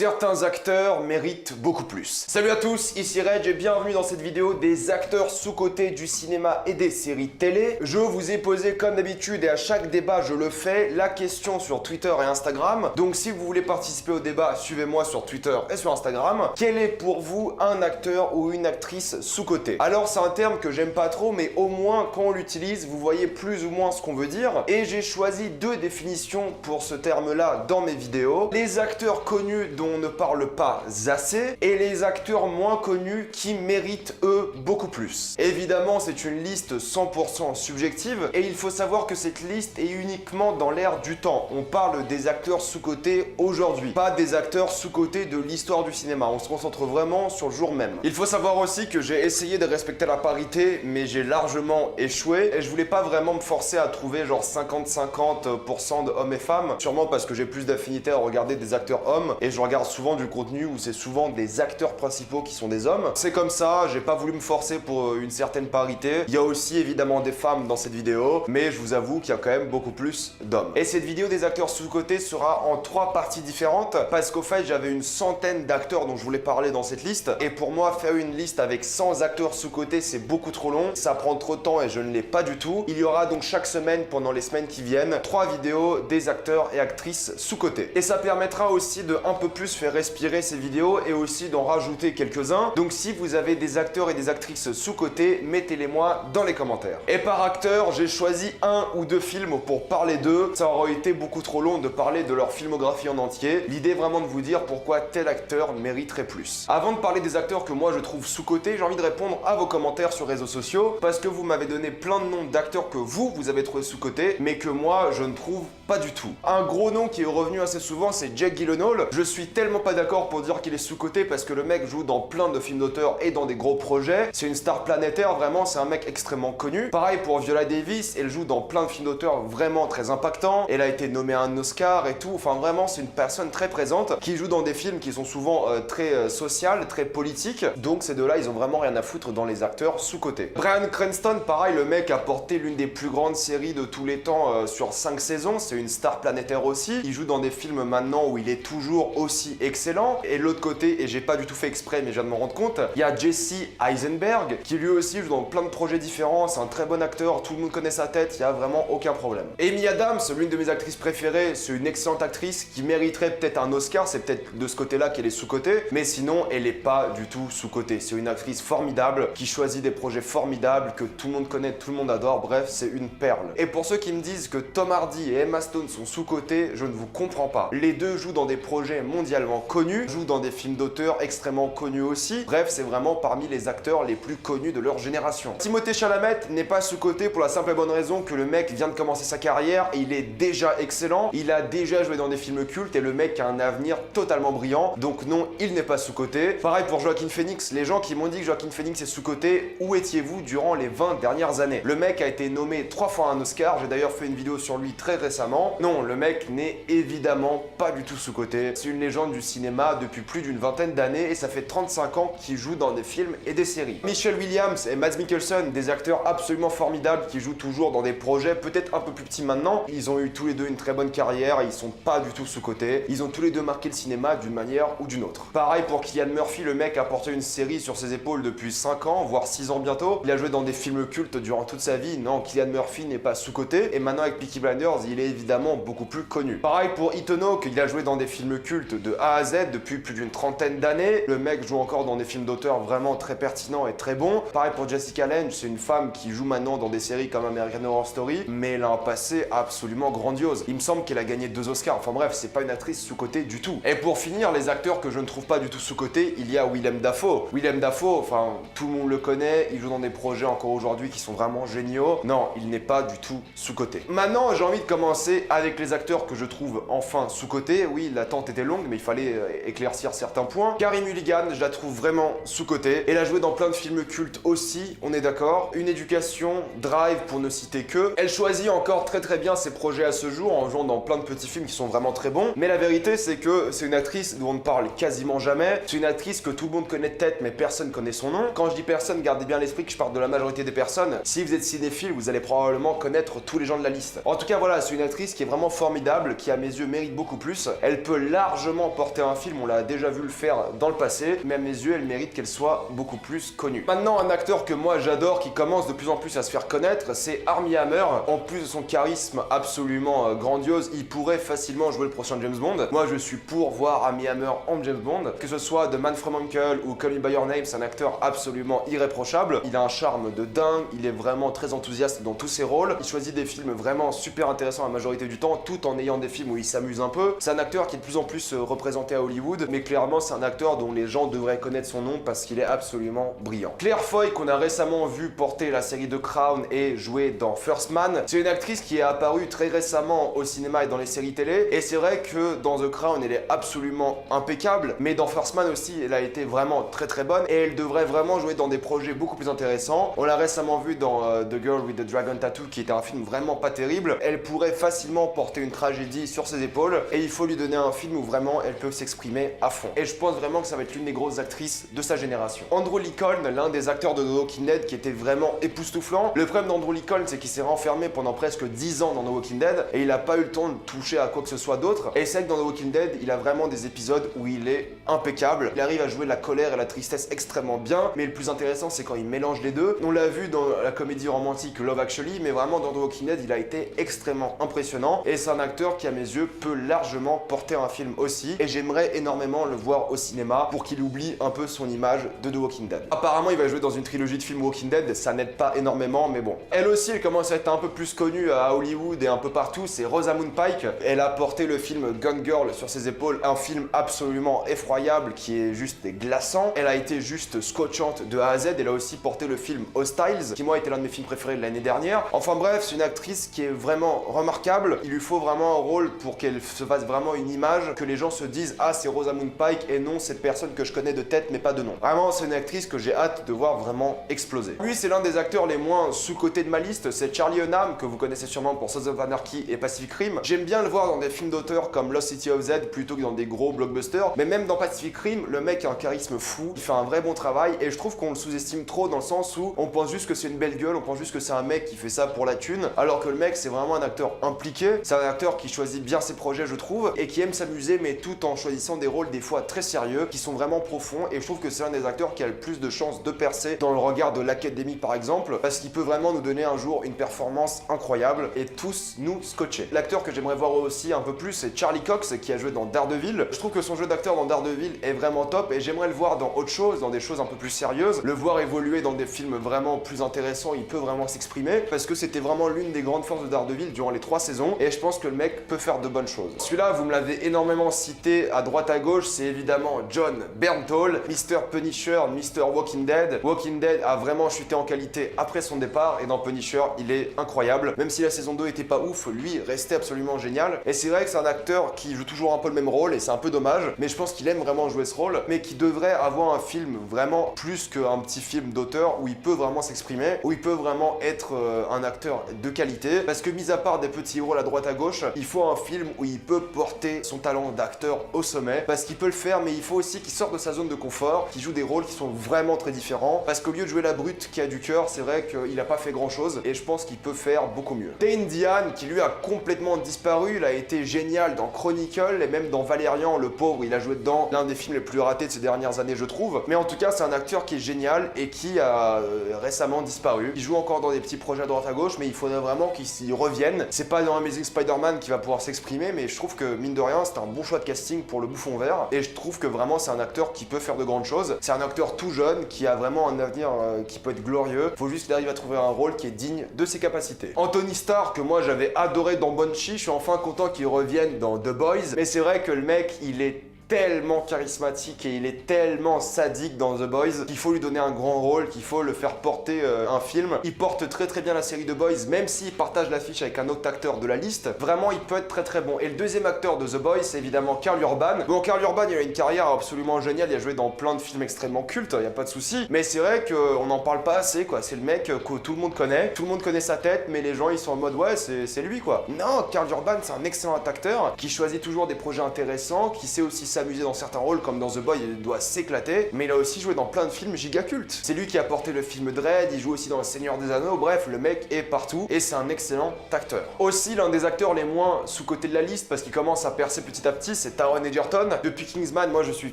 Certains acteurs méritent beaucoup plus. Salut à tous, ici Reg et bienvenue dans cette vidéo des acteurs sous-cotés du cinéma et des séries télé. Je vous ai posé comme d'habitude et à chaque débat je le fais, la question sur Twitter et Instagram. Donc si vous voulez participer au débat, suivez-moi sur Twitter et sur Instagram. Quel est pour vous un acteur ou une actrice sous-coté? Alors c'est un terme que j'aime pas trop, mais au moins quand on l'utilise, vous voyez plus ou moins ce qu'on veut dire. Et j'ai choisi deux définitions pour ce terme-là dans mes vidéos. Les acteurs connus dont on ne parle pas assez et les acteurs moins connus qui méritent eux beaucoup plus. Évidemment, c'est une liste 100% subjective et il faut savoir que cette liste est uniquement dans l'ère du temps. On parle des acteurs sous-cotés aujourd'hui, pas des acteurs sous-cotés de l'histoire du cinéma. On se concentre vraiment sur le jour même. Il faut savoir aussi que j'ai essayé de respecter la parité, mais j'ai largement échoué et je voulais pas vraiment me forcer à trouver genre 50-50% de hommes et femmes, sûrement parce que j'ai plus d'affinité à regarder des acteurs hommes et je regarde souvent du contenu où c'est souvent des acteurs principaux qui sont des hommes. C'est comme ça, j'ai pas voulu me forcer pour une certaine parité. Il y a aussi évidemment des femmes dans cette vidéo, mais je vous avoue qu'il y a quand même beaucoup plus d'hommes. Et cette vidéo des acteurs sous-cotés sera en 3 parties différentes parce qu'au fait j'avais une centaine d'acteurs dont je voulais parler dans cette liste et pour moi faire une liste avec 100 acteurs sous-cotés c'est beaucoup trop long, ça prend trop de temps et je ne l'ai pas du tout. Il y aura donc chaque semaine pendant les semaines qui viennent 3 vidéos des acteurs et actrices sous-cotés. Et ça permettra aussi de un peu plus faire respirer ces vidéos et aussi d'en rajouter quelques-uns. Donc si vous avez des acteurs et des actrices sous-cotés, mettez-les moi dans les commentaires. Et par acteur, j'ai choisi 1 ou 2 films pour parler d'eux. Ça aurait été beaucoup trop long de parler de leur filmographie en entier. L'idée est vraiment de vous dire pourquoi tel acteur mériterait plus. Avant de parler des acteurs que moi je trouve sous-cotés, j'ai envie de répondre à vos commentaires sur les réseaux sociaux parce que vous m'avez donné plein de noms d'acteurs que vous avez trouvé sous-cotés, mais que moi je ne trouve pas du tout. Un gros nom qui est revenu assez souvent, c'est Jake Gyllenhaal. Je suis tellement pas d'accord pour dire qu'il est sous-coté parce que le mec joue dans plein de films d'auteur et dans des gros projets. C'est une star planétaire, vraiment, c'est un mec extrêmement connu. Pareil pour Viola Davis, elle joue dans plein de films d'auteur vraiment très impactants. Elle a été nommée à un Oscar et tout. Enfin, vraiment, c'est une personne très présente qui joue dans des films qui sont souvent très sociales, très politiques. Donc ces deux-là, ils ont vraiment rien à foutre dans les acteurs sous-cotés. Bryan Cranston, pareil, le mec a porté l'une des plus grandes séries de tous les temps sur 5 saisons. C'est une star planétaire aussi. Il joue dans des films maintenant où il est toujours aussi excellent. Et de l'autre côté, et j'ai pas du tout fait exprès mais je viens de m'en rendre compte, il y a Jesse Eisenberg qui lui aussi joue dans plein de projets différents, c'est un très bon acteur, tout le monde connaît sa tête, il y a vraiment aucun problème. Amy Adams, l'une de mes actrices préférées, c'est une excellente actrice qui mériterait peut-être un Oscar, c'est peut-être de ce côté-là qu'elle est sous-cotée, mais sinon elle est pas du tout sous-cotée. C'est une actrice formidable qui choisit des projets formidables que tout le monde connaît, tout le monde adore, bref, c'est une perle. Et pour ceux qui me disent que Tom Hardy et Emma Stone sont sous-cotés, je ne vous comprends pas. Les deux jouent dans des projets mondialement connus, jouent dans des films d'auteur extrêmement connus aussi. Bref, c'est vraiment parmi les acteurs les plus connus de leur génération. Timothée Chalamet n'est pas sous-coté pour la simple et bonne raison que le mec vient de commencer sa carrière et il est déjà excellent. Il a déjà joué dans des films cultes et le mec a un avenir totalement brillant. Donc non, il n'est pas sous-coté. Pareil pour Joaquin Phoenix. Les gens qui m'ont dit que Joaquin Phoenix est sous-coté, où étiez-vous durant les 20 dernières années? Le mec a été nommé 3 fois à un Oscar. J'ai d'ailleurs fait une vidéo sur lui très récemment. Non, le mec n'est évidemment pas du tout sous-coté. C'est une légende du cinéma depuis plus d'une vingtaine d'années et ça fait 35 ans qu'il joue dans des films et des séries. Michelle Williams et Mads Mikkelsen, des acteurs absolument formidables qui jouent toujours dans des projets peut-être un peu plus petits maintenant. Ils ont eu tous les deux une très bonne carrière et ils sont pas du tout sous-cotés. Ils ont tous les deux marqué le cinéma d'une manière ou d'une autre. Pareil pour Cillian Murphy, le mec a porté une série sur ses épaules depuis 5 ans, voire 6 ans bientôt. Il a joué dans des films cultes durant toute sa vie. Non, Cillian Murphy n'est pas sous-coté et maintenant avec Peaky Blinders, il est évidemment beaucoup plus connu. Pareil pour Ethan Hawke, il a joué dans des films cultes de A à Z depuis plus d'une trentaine d'années. Le mec joue encore dans des films d'auteur vraiment très pertinents et très bons. Pareil pour Jessica Lange, c'est une femme qui joue maintenant dans des séries comme American Horror Story, mais elle a un passé absolument grandiose. Il me semble qu'elle a gagné 2 Oscars. Enfin bref, c'est pas une actrice sous-cotée du tout. Et pour finir, les acteurs que je ne trouve pas du tout sous-cotés, il y a Willem Dafoe. Willem Dafoe, enfin tout le monde le connaît, il joue dans des projets encore aujourd'hui qui sont vraiment géniaux. Non, il n'est pas du tout sous-coté. Maintenant, j'ai envie de commencer avec les acteurs que je trouve enfin sous-cotés. Oui, l'attente était longue, mais il fallait éclaircir certains points. Carey Mulligan, je la trouve vraiment sous-cotée. Elle a joué dans plein de films cultes aussi, on est d'accord. Une éducation, Drive pour ne citer que. Elle choisit encore très bien ses projets à ce jour en jouant dans plein de petits films qui sont vraiment très bons. Mais la vérité, c'est que c'est une actrice dont on ne parle quasiment jamais. C'est une actrice que tout le monde connaît de tête, mais personne connaît son nom. Quand je dis personne, gardez bien à l'esprit que je parle de la majorité des personnes. Si vous êtes cinéphile, vous allez probablement connaître tous les gens de la liste. En tout cas, voilà, c'est une actrice qui est vraiment formidable, qui à mes yeux mérite beaucoup plus. Elle peut largement porter un film, on l'a déjà vu le faire dans le passé, mais à mes yeux, elle mérite qu'elle soit beaucoup plus connue. Maintenant, un acteur que moi j'adore, qui commence de plus en plus à se faire connaître, c'est Armie Hammer. En plus de son charisme absolument grandiose, il pourrait facilement jouer le prochain James Bond. Moi, je suis pour voir Armie Hammer en James Bond. Que ce soit The Man from U.N.C.L. ou Call Me By Your Name, c'est un acteur absolument irréprochable. Il a un charme de dingue, il est vraiment très enthousiaste dans tous ses rôles. Il choisit des films vraiment super intéressants la majorité du temps, tout en ayant des films où il s'amuse un peu. C'est un acteur qui est de plus en plus représenté à Hollywood, mais clairement c'est un acteur dont les gens devraient connaître son nom parce qu'il est absolument brillant. Claire Foy, qu'on a récemment vu porter la série The Crown et jouer dans First Man, c'est une actrice qui est apparue très récemment au cinéma et dans les séries télé, et c'est vrai que dans The Crown elle est absolument impeccable, mais dans First Man aussi elle a été vraiment très bonne, et elle devrait vraiment jouer dans des projets beaucoup plus intéressants. On l'a récemment vu dans The Girl with the Dragon Tattoo, qui était un film vraiment pas terrible. Elle pourrait facilement porter une tragédie sur ses épaules, et il faut lui donner un film où vraiment elle peut s'exprimer à fond. Et je pense vraiment que ça va être l'une des grosses actrices de sa génération. Andrew Lincoln, l'un des acteurs de The Walking Dead, qui était vraiment époustouflant. Le problème d'Andrew Lincoln, c'est qu'il s'est renfermé pendant presque 10 ans dans The Walking Dead, et il a pas eu le temps de toucher à quoi que ce soit d'autre. Et c'est vrai que dans The Walking Dead, il a vraiment des épisodes où il est impeccable. Il arrive à jouer la colère et la tristesse extrêmement bien, mais le plus intéressant, c'est quand il mélange les deux. On l'a vu dans la comédie romantique Love Actually, mais vraiment dans The Walking Dead, il a été extrêmement impressionnant, et c'est un acteur qui, à mes yeux, peut largement porter un film aussi, et j'aimerais énormément le voir au cinéma pour qu'il oublie un peu son image de The Walking Dead. Apparemment, il va jouer dans une trilogie de films Walking Dead, ça n'aide pas énormément, mais bon. Elle aussi, elle commence à être un peu plus connue à Hollywood et un peu partout, c'est Rosamund Pike. Elle a porté le film Gone Girl sur ses épaules, un film absolument effroyable qui est juste glaçant. Elle a été juste scotchante de A à Z. Elle a aussi porté le film Hostiles, qui moi était l'un de mes films préférés de l'année dernière. Enfin bref, c'est une actrice qui est vraiment remarquable. Il lui faut vraiment un rôle pour qu'elle se fasse vraiment une image, que les gens se disent ah c'est Rosamund Pike et non cette personne que je connais de tête mais pas de nom. Vraiment c'est une actrice que j'ai hâte de voir vraiment exploser. Lui c'est l'un des acteurs les moins sous-cotés de ma liste, c'est Charlie Hunnam, que vous connaissez sûrement pour Sons of Anarchy et Pacific Rim. J'aime bien le voir dans des films d'auteur comme Lost City of Z plutôt que dans des gros blockbusters, mais même dans Pacific Rim, le mec a un charisme fou, il fait un vrai bon travail, et je trouve qu'on le sous-estime trop dans le sens où on pense juste que c'est une belle gueule, on pense juste que c'est un mec qui fait ça pour la thune, alors que le mec c'est vraiment un acteur impliqué, c'est un acteur qui choisit bien ses projets je trouve, et qui aime s'amuser mais tout en choisissant des rôles des fois très sérieux, qui sont vraiment profonds, et je trouve que c'est un des acteurs qui a le plus de chances de percer dans le regard de l'Académie par exemple, parce qu'il peut vraiment nous donner un jour une performance incroyable et tous nous scotcher. L'acteur que j'aimerais voir aussi un peu plus, c'est Charlie Cox, qui a joué dans Daredevil. Je trouve que son jeu d'acteur dans Daredevil est vraiment top, et j'aimerais le voir dans autre chose, dans des choses un peu plus sérieuses, le voir évoluer dans des films vraiment plus intéressants, il peut vraiment s'exprimer, parce que c'était vraiment l'une des grandes forces de Daredevil durant les 3 saisons, et je pense que le mec peut faire de bonnes choses. Celui-là, vous me l'avez énormément cité à droite à gauche, c'est évidemment Jon Bernthal, Mr. Punisher, Mr. Walking Dead. Walking Dead a vraiment chuté en qualité après son départ, et dans Punisher, il est incroyable. Même si la saison 2 était pas ouf, lui restait absolument génial, et c'est vrai que c'est un acteur qui joue toujours un peu le même rôle, et c'est un peu dommage, mais je pense qu'il aime vraiment jouer ce rôle, mais qui devrait avoir un film vraiment plus qu'un petit film d'auteur où il peut vraiment s'exprimer, où il peut vraiment être un acteur de qualité, parce que mis à part des petits rôles à droite à gauche, il faut un film où il peut porter son talent d'acteur au sommet, parce qu'il peut le faire, mais il faut aussi qu'il sorte de sa zone de confort, qu'il joue des rôles qui sont vraiment très différents, parce qu'au lieu de jouer la brute qui a du cœur, c'est vrai qu'il a pas fait grand chose, et je pense qu'il peut faire beaucoup mieux. Dane Diane, qui lui a complètement disparu, il a été génial dans Chronicle, et même dans Valérian, le pauvre, il a joué dedans, l'un des films les plus ratés de ces dernières années je trouve, mais en tout cas c'est un acteur qui est génial et qui a récemment disparu. Il joue encore dans des petits projets à droite à gauche, mais il faudrait vraiment qu'il s'y revienne. C'est pas dans Amazing Spider-Man qu'il va pouvoir s'exprimer, mais je trouve que mine de rien c'est un bon choix de casting pour le bouffon vert, et je trouve que vraiment c'est un acteur qui peut faire de grandes choses. C'est un acteur tout jeune qui a vraiment un avenir qui peut être glorieux, faut juste qu'il arrive à trouver un rôle qui est digne de ses capacités. Anthony Starr, que moi j'avais adoré dans Banshee, je suis enfin content qu'il revienne dans The Boys, mais c'est vrai que le mec il est tellement charismatique et il est tellement sadique dans The Boys qu'il faut lui donner un grand rôle, qu'il faut le faire porter un film. Il porte très bien la série The Boys, même s'il partage l'affiche avec un autre acteur de la liste. Vraiment, il peut être très bon. Et le deuxième acteur de The Boys, c'est évidemment Karl Urban. Bon, Karl Urban, il a une carrière absolument géniale, il a joué dans plein de films extrêmement cultes, il n'y a pas de souci. Mais c'est vrai qu'on n'en parle pas assez, quoi. C'est le mec que tout le monde connaît sa tête, mais les gens, ils sont en mode, ouais, c'est lui, quoi. Non, Karl Urban, c'est un excellent acteur qui choisit toujours des projets intéressants, qui sait aussi s'amuser dans certains rôles, comme dans The Boy, il doit s'éclater, mais il a aussi joué dans plein de films giga cultes. C'est lui qui a porté le film Dredd, il joue aussi dans Le Seigneur des Anneaux, bref, le mec est partout, et c'est un excellent acteur. Aussi, l'un des acteurs les moins sous-cotés de la liste, parce qu'il commence à percer petit à petit, c'est Taron Egerton. Depuis Kingsman, moi je suis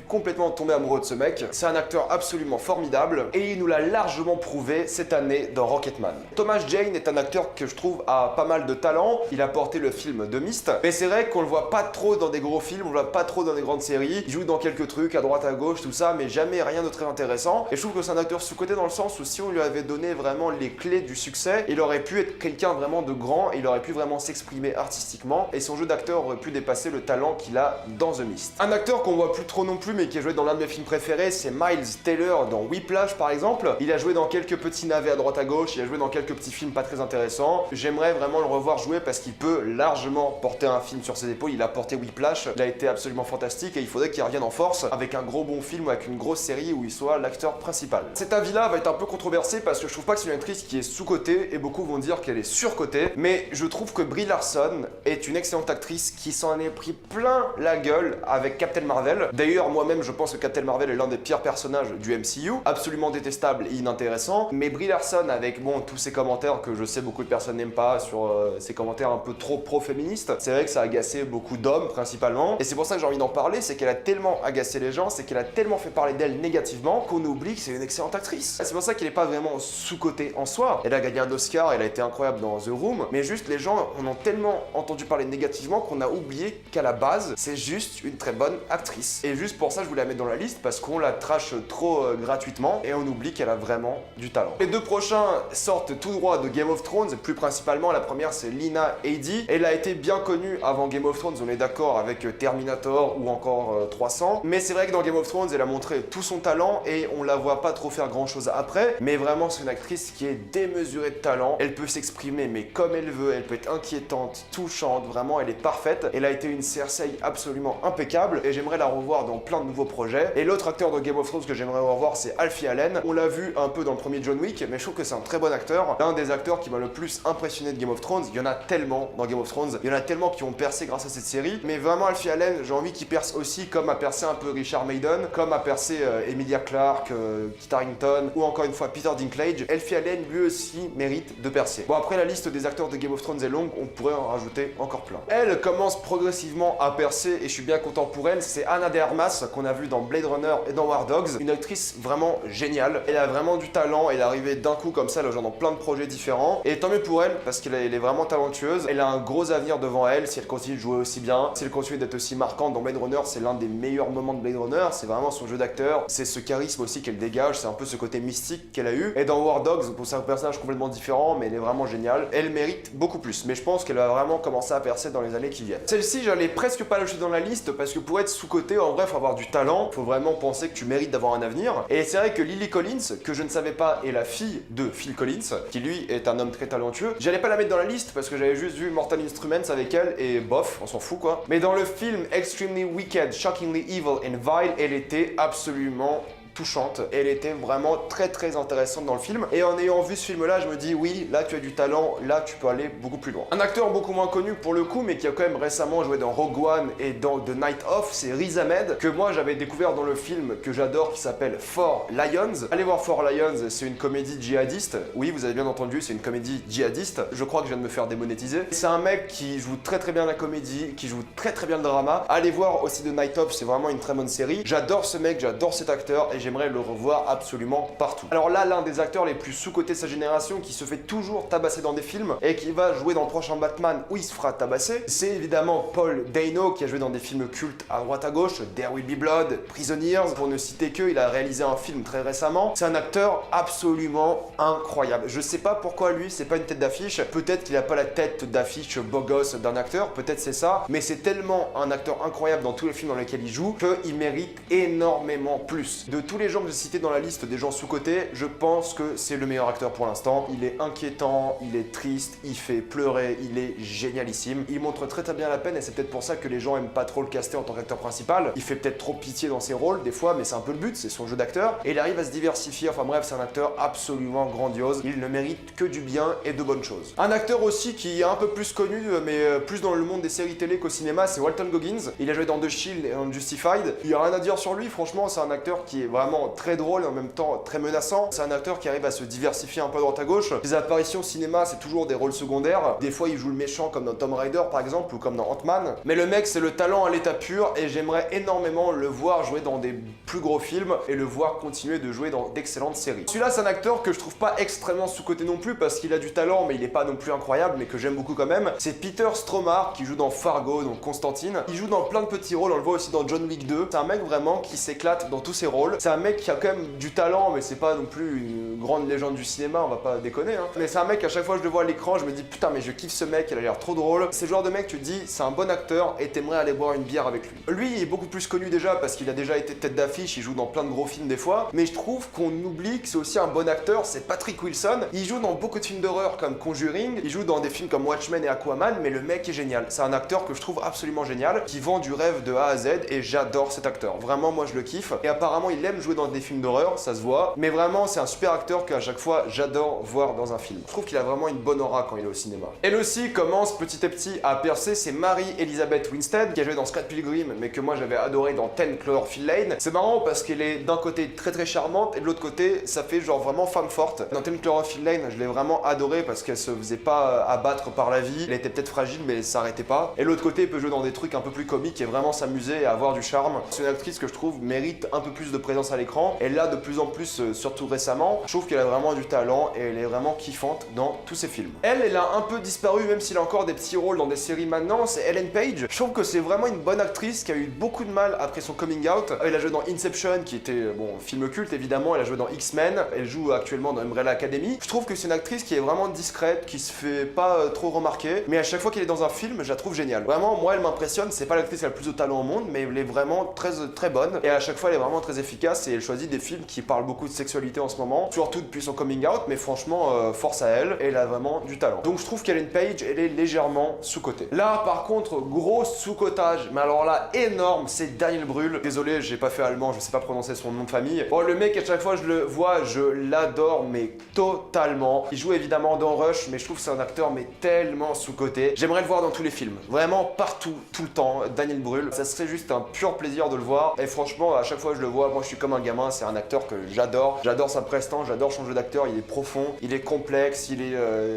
complètement tombé amoureux de ce mec. C'est un acteur absolument formidable, et il nous l'a largement prouvé cette année dans Rocketman. Thomas Jane est un acteur que je trouve a pas mal de talent, il a porté le film de Myst, mais c'est vrai qu'on le voit pas trop dans des gros films, on le voit pas trop dans des grandes séries, il joue dans quelques trucs à droite à gauche, tout ça, mais jamais rien de très intéressant, et je trouve que c'est un acteur sous-coté dans le sens où si on lui avait donné vraiment les clés du succès, il aurait pu être quelqu'un vraiment de grand, il aurait pu vraiment s'exprimer artistiquement, et son jeu d'acteur aurait pu dépasser le talent qu'il a dans The Mist. Un acteur qu'on voit plus trop non plus, mais qui a joué dans l'un de mes films préférés, c'est Miles Taylor dans Whiplash par exemple. Il a joué dans quelques petits navets à droite à gauche, il a joué dans quelques petits films pas très intéressants. J'aimerais vraiment le revoir jouer parce qu'il peut largement porter un film sur ses épaules. Il a porté Whiplash, il a été absolument fantastique et il faudrait qu'il revienne en force avec un gros bon film ou avec une grosse série où il soit l'acteur principal. Cet avis-là va être un peu controversé parce que je trouve pas que c'est une actrice qui est sous-cotée et beaucoup vont dire qu'elle est surcotée, mais je trouve que Brie Larson est une excellente actrice qui s'en est pris plein la gueule avec Captain Marvel. D'ailleurs, moi-même, je pense que Captain Marvel est l'un des pires personnages du MCU, absolument détestable et inintéressant, mais Brie Larson avec, bon, tous ces commentaires que je sais beaucoup de personnes n'aiment pas sur ces commentaires un peu trop pro-féministes, c'est vrai que ça a agacé beaucoup d'hommes principalement, et c'est pour ça que j'ai envie d'en parler, c'est qu'elle a tellement agacé les gens, c'est qu'elle a tellement fait parler d'elle négativement qu'on oublie que c'est une excellente actrice. C'est pour ça qu'elle est pas vraiment sous-cotée en soi. Elle a gagné un Oscar, elle a été incroyable dans The Room, mais juste les gens en ont tellement entendu parler négativement qu'on a oublié qu'à la base, c'est juste une très bonne actrice. Et juste pour ça, je voulais la mettre dans la liste parce qu'on la trash trop gratuitement et on oublie qu'elle a vraiment du talent. Les deux prochains sortent tout droit de Game of Thrones, plus principalement la première c'est Lena Headey. Elle a été bien connue avant Game of Thrones, on est d'accord, avec Terminator ou encore 300, mais c'est vrai que dans Game of Thrones elle a montré tout son talent et on la voit pas trop faire grand chose après, mais vraiment c'est une actrice qui est démesurée de talent, elle peut s'exprimer mais comme elle veut, elle peut être inquiétante, touchante, vraiment elle est parfaite, elle a été une Cersei absolument impeccable et j'aimerais la revoir dans plein de nouveaux projets. Et l'autre acteur de Game of Thrones que j'aimerais revoir c'est Alfie Allen, on l'a vu un peu dans le premier John Wick, mais je trouve que c'est un très bon acteur, l'un des acteurs qui m'a le plus impressionné de Game of Thrones. Il y en a tellement dans Game of Thrones, il y en a tellement qui ont percé grâce à cette série, mais vraiment Alfie Allen, j'ai envie qu'il perce aussi comme a percé un peu Richard Madden, comme a percé Emilia Clarke, Kit Harington ou encore une fois Peter Dinklage. Alfie Allen lui aussi mérite de percer. Bon, après la liste des acteurs de Game of Thrones est longue, on pourrait en rajouter encore plein. Elle commence progressivement à percer et je suis bien content pour elle, c'est Ana de Armas qu'on a vu dans Blade Runner et dans War Dogs, une actrice vraiment géniale. Elle a vraiment du talent, elle est arrivée d'un coup comme ça, elle a joué dans plein de projets différents et tant mieux pour elle parce qu'elle est vraiment talentueuse. Elle a un gros avenir devant elle si elle continue de jouer aussi bien, si elle continue d'être aussi marquante dans Blade Runner, c'est l'un des meilleurs moments de Blade Runner, c'est vraiment son jeu d'acteur, c'est ce charisme aussi qu'elle dégage, c'est un peu ce côté mystique qu'elle a eu. Et dans War Dogs, c'est un personnage complètement différent mais elle est vraiment géniale. Elle mérite beaucoup plus, mais je pense qu'elle va vraiment commencer à percer dans les années qui viennent. Celle-ci, j'allais presque pas la jeter dans la liste parce que pour être sous-côté, en vrai, faut avoir du talent, faut vraiment penser que tu mérites d'avoir un avenir. Et c'est vrai que Lily Collins, que je ne savais pas, est la fille de Phil Collins, qui lui est un homme très talentueux. J'allais pas la mettre dans la liste parce que j'avais juste vu Mortal Instruments avec elle et bof, on s'en fout quoi. Mais dans le film Extremely Wicked, Shockingly Evil and Vile, elle était absolument touchante, elle était vraiment très intéressante dans le film et en ayant vu ce film là je me dis oui, là tu as du talent, là tu peux aller beaucoup plus loin. Un acteur beaucoup moins connu pour le coup mais qui a quand même récemment joué dans Rogue One et dans The Night Of, c'est Riz Ahmed que moi j'avais découvert dans le film que j'adore qui s'appelle Four Lions. Allez voir Four Lions, c'est une comédie djihadiste, oui vous avez bien entendu, c'est une comédie djihadiste, je crois que je viens de me faire démonétiser. C'est un mec qui joue très bien la comédie, qui joue très bien le drama. Allez voir aussi The Night Of, c'est vraiment une très bonne série. J'adore ce mec, j'adore cet acteur et j'aimerais le revoir absolument partout. Alors là, l'un des acteurs les plus sous-cotés de sa génération qui se fait toujours tabasser dans des films et qui va jouer dans le prochain Batman où il se fera tabasser, c'est évidemment Paul Dano qui a joué dans des films cultes à droite à gauche, There Will Be Blood, Prisoners, pour ne citer que, il a réalisé un film très récemment. C'est un acteur absolument incroyable. Je sais pas pourquoi lui, c'est pas une tête d'affiche, peut-être qu'il a pas la tête d'affiche beau gosse d'un acteur, peut-être c'est ça, mais c'est tellement un acteur incroyable dans tous les films dans lesquels il joue qu'il mérite énormément plus. De tous tous les gens que j'ai cités dans la liste des gens sous-cotés, je pense que c'est le meilleur acteur pour l'instant. Il est inquiétant, il est triste, il fait pleurer, il est génialissime. Il montre très bien la peine et c'est peut-être pour ça que les gens aiment pas trop le caster en tant qu'acteur principal. Il fait peut-être trop pitié dans ses rôles des fois, mais c'est un peu le but, c'est son jeu d'acteur. Et il arrive à se diversifier, enfin bref, c'est un acteur absolument grandiose. Il ne mérite que du bien et de bonnes choses. Un acteur aussi qui est un peu plus connu, mais plus dans le monde des séries télé qu'au cinéma, c'est Walton Goggins. Il a joué dans The Shield et dans Justified. Il n'y a rien à dire sur lui, franchement, c'est un acteur qui est vraiment très drôle et en même temps très menaçant. C'est un acteur qui arrive à se diversifier un peu à droite à gauche. Ses apparitions au cinéma, c'est toujours des rôles secondaires. Des fois, il joue le méchant comme dans Tomb Raider par exemple ou comme dans Ant-Man. Mais le mec, c'est le talent à l'état pur et j'aimerais énormément le voir jouer dans des plus gros films et le voir continuer de jouer dans d'excellentes séries. Celui-là, c'est un acteur que je trouve pas extrêmement sous-coté non plus parce qu'il a du talent, mais il est pas non plus incroyable, mais que j'aime beaucoup quand même. C'est Peter Stormare qui joue dans Fargo, donc Constantine. Il joue dans plein de petits rôles, on le voit aussi dans John Wick 2. C'est un mec vraiment qui s'éclate dans tous ses rôles. C'est un mec qui a quand même du talent, mais c'est pas non plus une grande légende du cinéma, on va pas déconner, hein. Mais c'est un mec, à chaque fois que je le vois à l'écran, je me dis putain, mais je kiffe ce mec, il a l'air trop drôle. C'est le genre de mec, tu te dis, c'est un bon acteur et t'aimerais aller boire une bière avec lui. Lui, il est beaucoup plus connu déjà parce qu'il a déjà été tête d'affiche, il joue dans plein de gros films des fois. Mais je trouve qu'on oublie que c'est aussi un bon acteur, c'est Patrick Wilson. Il joue dans beaucoup de films d'horreur comme Conjuring, il joue dans des films comme Watchmen et Aquaman, mais le mec est génial. C'est un acteur que je trouve absolument génial, qui vend du rêve de A à Z et j'adore cet acteur. Vraiment, moi je le kiffe. Et apparemment, il aime jouer dans des films d'horreur, ça se voit. Mais vraiment, c'est un super acteur qu'à chaque fois, j'adore voir dans un film. Je trouve qu'il a vraiment une bonne aura quand il est au cinéma. Elle aussi commence petit à petit à percer, c'est Mary-Elizabeth Winstead, qui a joué dans Scott Pilgrim, mais que moi j'avais adoré dans 10 Cloverfield Lane. C'est marrant parce qu'elle est d'un côté très charmante et de l'autre côté, ça fait genre vraiment femme forte. Dans 10 Cloverfield Lane, je l'ai vraiment adoré parce qu'elle se faisait pas abattre par la vie. Elle était peut-être fragile, mais elle s'arrêtait pas. Et l'autre côté, elle peut jouer dans des trucs un peu plus comiques et vraiment s'amuser et avoir du charme. C'est une actrice que je trouve mérite un peu plus de présence à l'écran. Elle l'a de plus en plus, surtout récemment. Je trouve qu'elle a vraiment du talent et elle est vraiment kiffante dans tous ses films. Elle a un peu disparu, même s'il a encore des petits rôles dans des séries maintenant, c'est Ellen Page. Je trouve que c'est vraiment une bonne actrice qui a eu beaucoup de mal après son coming out. Elle a joué dans Inception, qui était, bon, film culte évidemment. Elle a joué dans X-Men. Elle joue actuellement dans Umbrella Academy. Je trouve que c'est une actrice qui est vraiment discrète, qui se fait pas trop remarquer, mais à chaque fois qu'elle est dans un film, je la trouve géniale. Vraiment, moi, elle m'impressionne. C'est pas l'actrice qui a le plus de talent au monde, mais elle est vraiment très bonne. Et à chaque fois, elle est vraiment très efficace et elle choisit des films qui parlent beaucoup de sexualité en ce moment, surtout depuis son coming out, mais franchement, force à elle. Elle a vraiment du talent. Donc je trouve qu'Ellen Page, elle est légèrement sous-cotée. Là, par contre, gros sous-cotage, mais alors là, énorme, c'est Daniel Brühl. Désolé, j'ai pas fait allemand, je sais pas prononcer son nom de famille. Bon, le mec, à chaque fois je le vois, je l'adore, mais totalement. Il joue évidemment dans Rush, mais je trouve que c'est un acteur, mais tellement sous-coté. J'aimerais le voir dans tous les films. Vraiment partout, tout le temps, Daniel Brühl. Ça serait juste un pur plaisir de le voir. Et franchement, à chaque fois que je le vois, moi je suis comme un gamin, c'est un acteur que j'adore. J'adore sa prestance, j'adore son jeu d'acteur, il est profond, il est complexe, il est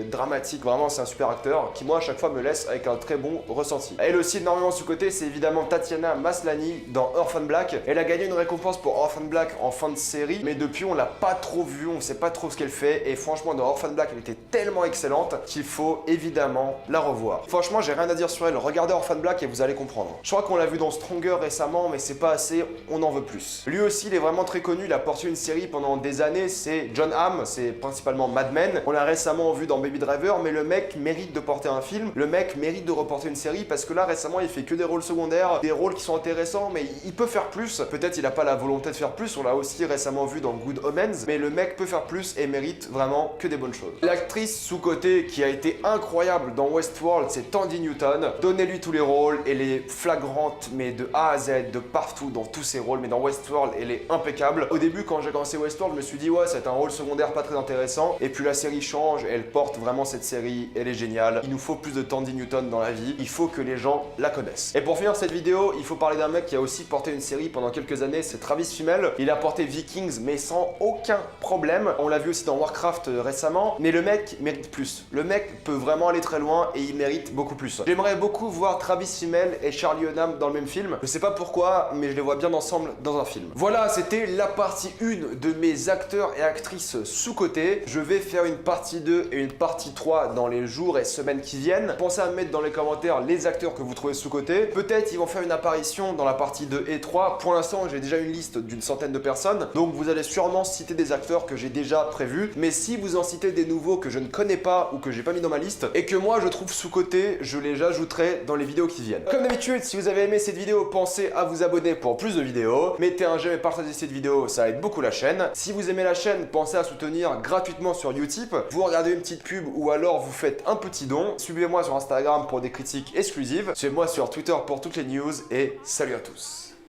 dramatique. Vraiment, c'est un super acteur qui, moi, à chaque fois me laisse avec un très bon ressenti. Elle aussi énormément sous-côté, c'est évidemment Tatiana Maslany dans Orphan Black. Elle a gagné une récompense pour Orphan Black en fin de série, mais depuis on l'a pas trop vue, on sait pas trop ce qu'elle fait. Et franchement, dans Orphan Black, elle était tellement excellente qu'il faut évidemment la revoir. Franchement, j'ai rien à dire sur elle. Regardez Orphan Black et vous allez comprendre. Je crois qu'on l'a vu dans Stronger récemment, mais c'est pas assez, on en veut plus. Lui aussi, il est vraiment très connu, il a porté une série pendant des années, c'est John Hamm, c'est principalement Mad Men. On l'a récemment vu dans Baby Driver, mais le mec mérite de porter un film, le mec mérite de reporter une série parce que là récemment il fait que des rôles secondaires, des rôles qui sont intéressants, mais il peut faire plus. Peut-être il a pas la volonté de faire plus, on l'a aussi récemment vu dans Good Omens, mais le mec peut faire plus et mérite vraiment que des bonnes choses. L'actrice sous-cotée qui a été incroyable dans Westworld, c'est Thandie Newton. Donnez-lui tous les rôles, elle est flagrante, mais de A à Z, de partout, dans tous ses rôles, mais dans Westworld, elle est impeccable. Au début, quand j'ai commencé Westworld, je me suis dit, ouais, c'est un rôle secondaire pas très intéressant, et puis la série change, et elle porte vraiment cette série, elle est géniale. Il nous faut plus de Thandie Newton dans la vie, il faut que les gens la connaissent. Et pour finir cette vidéo, il faut parler d'un mec qui a aussi porté une série pendant quelques années, c'est Travis Fimmel. Il a porté Vikings, mais sans aucun problème. On l'a vu aussi dans Warcraft récemment, mais le mec mérite plus. Le mec peut vraiment aller très loin et il mérite beaucoup plus. J'aimerais beaucoup voir Travis Fimmel et Charlie Hunnam dans le même film. Je sais pas pourquoi, mais je les vois bien ensemble dans un film. Voilà, c'était la partie 1 de mes acteurs et actrices sous-cotés. Je vais faire une partie 2 et une partie 3 dans les jours et semaines qui viennent. Pensez à me mettre dans les commentaires les acteurs que vous trouvez sous-cotés. Peut-être ils vont faire une apparition dans la partie 2 et 3. Pour l'instant, j'ai déjà une liste d'une centaine de personnes. Donc vous allez sûrement citer des acteurs que j'ai déjà prévus. Mais si vous en citez des nouveaux que je ne connais pas ou que j'ai pas mis dans ma liste et que moi je trouve sous-cotés, je les ajouterai dans les vidéos qui viennent. Comme d'habitude, si vous avez aimé cette vidéo, pensez à vous abonner pour plus de vidéos. Mettez un j'aime et partagez partagez cette vidéo, ça aide beaucoup la chaîne. Si vous aimez la chaîne, pensez à soutenir gratuitement sur Utip. Vous regardez une petite pub ou alors vous faites un petit don. Suivez-moi sur Instagram pour des critiques exclusives. Suivez-moi sur Twitter pour toutes les news et salut à tous.